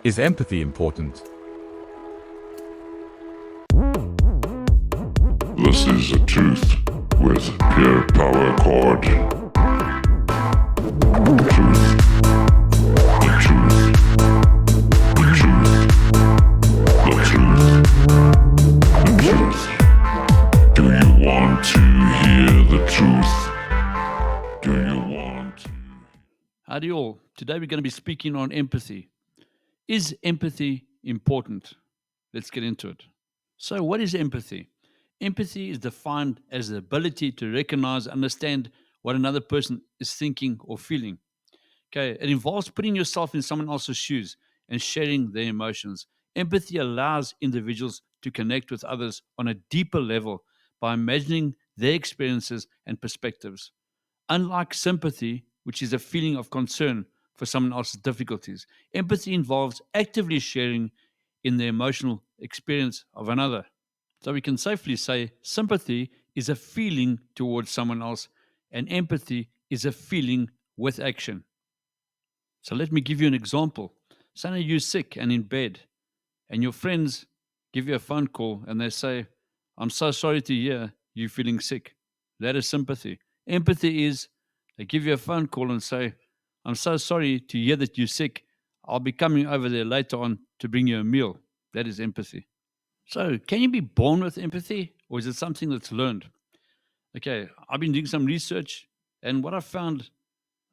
Is empathy important? This is the truth with Pure Power Chord. The truth. The truth. The truth. The truth. The truth. Do you want to hear the truth? Do you want to? Howdy all. Today we're going to be speaking on empathy. Is empathy important? Let's get into it. So, what is empathy? Empathy is defined as the ability to recognize, understand what another person is thinking or feeling. Okay, it involves putting yourself in someone else's shoes and sharing their emotions. Empathy allows individuals to connect with others on a deeper level by imagining their experiences and perspectives. Unlike sympathy, which is a feeling of concern for someone else's difficulties, empathy involves actively sharing in the emotional experience of another. So we can safely say sympathy is a feeling towards someone else, and empathy is a feeling with action. So let me give you an example. Say you're sick and in bed, and your friends give you a phone call and they say, I'm so sorry to hear you feeling sick. That is sympathy. Empathy is they give you a phone call and say, I'm so sorry to hear that you're sick. I'll be coming over there later on to bring you a meal. That is empathy. So, can you be born with empathy or is it something that's learned? Okay, I've been doing some research and what I found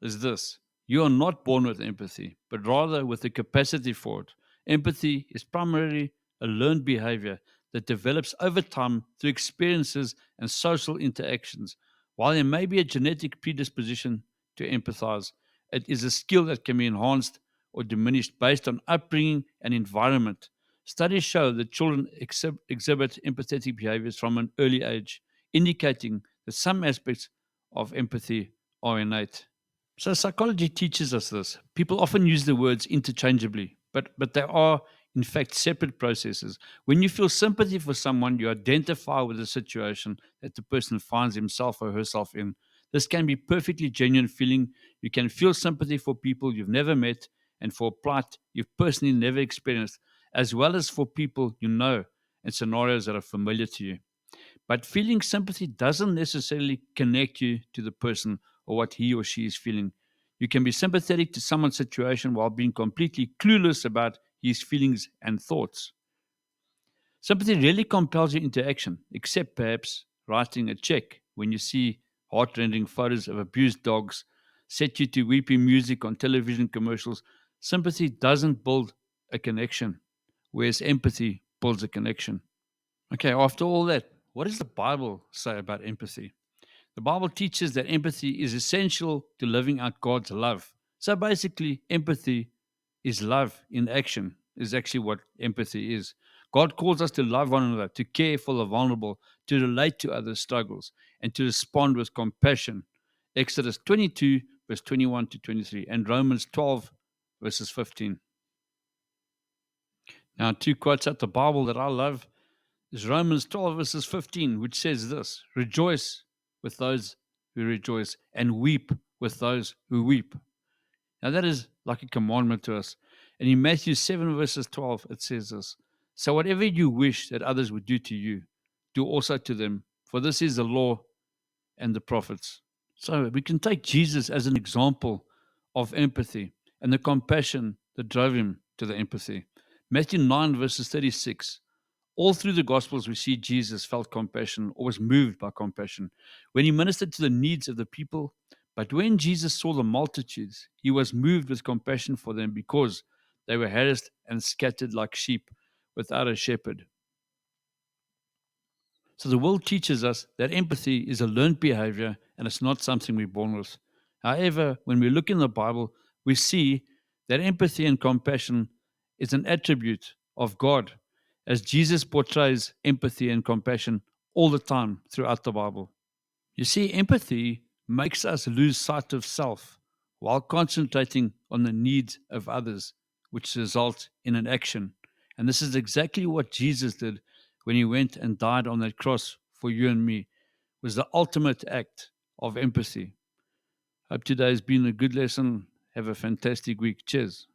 is this: you are not born with empathy, but rather with the capacity for it. Empathy is primarily a learned behavior that develops over time through experiences and social interactions. While there may be a genetic predisposition to empathize, it is a skill that can be enhanced or diminished based on upbringing and environment. Studies show that children exhibit empathetic behaviors from an early age, indicating that some aspects of empathy are innate. So psychology teaches us this. People often use the words interchangeably, but they are in fact separate processes. When you feel sympathy for someone, you identify with the situation that the person finds himself or herself in. This can be perfectly genuine feeling. You can feel sympathy for people you've never met and for a plight you've personally never experienced, as well as for people you know and scenarios that are familiar to you. But feeling sympathy doesn't necessarily connect you to the person or what he or she is feeling. You can be sympathetic to someone's situation while being completely clueless about his feelings and thoughts. Sympathy really compels you into action, except perhaps writing a check when you see heartrending photos of abused dogs, set you to weeping music on television commercials. Sympathy doesn't build a connection, whereas empathy builds a connection. Okay, after all that, what does the Bible say about empathy? The Bible teaches that empathy is essential to living out God's love. So basically, empathy is love in action, is actually what empathy is. God calls us to love one another, to care for the vulnerable, to relate to others' struggles, and to respond with compassion. Exodus 22, verse 21 to 23, and Romans 12, verses 15. Now, two quotes out the Bible that I love is Romans 12, verses 15, which says this: Rejoice with those who rejoice, and weep with those who weep. Now, that is like a commandment to us. And in Matthew 7, verses 12, it says this: So, whatever you wish that others would do to you, do also to them, for this is the law and the prophets. So, we can take Jesus as an example of empathy and the compassion that drove him to the empathy. Matthew 9, verses 36. All through the Gospels, we see Jesus felt compassion or was moved by compassion when he ministered to the needs of the people. But when Jesus saw the multitudes, he was moved with compassion for them because they were harassed and scattered like sheep without a shepherd. So the world teaches us that empathy is a learned behavior and it's not something we're born with. However, when we look in the Bible, we see that empathy and compassion is an attribute of God, as Jesus portrays empathy and compassion all the time throughout the Bible. You see, empathy makes us lose sight of self while concentrating on the needs of others, which results in an action. And this is exactly what Jesus did when he went and died on that cross for you and me, was the ultimate act of empathy. Hope today has been a good lesson. Have a fantastic week. Cheers.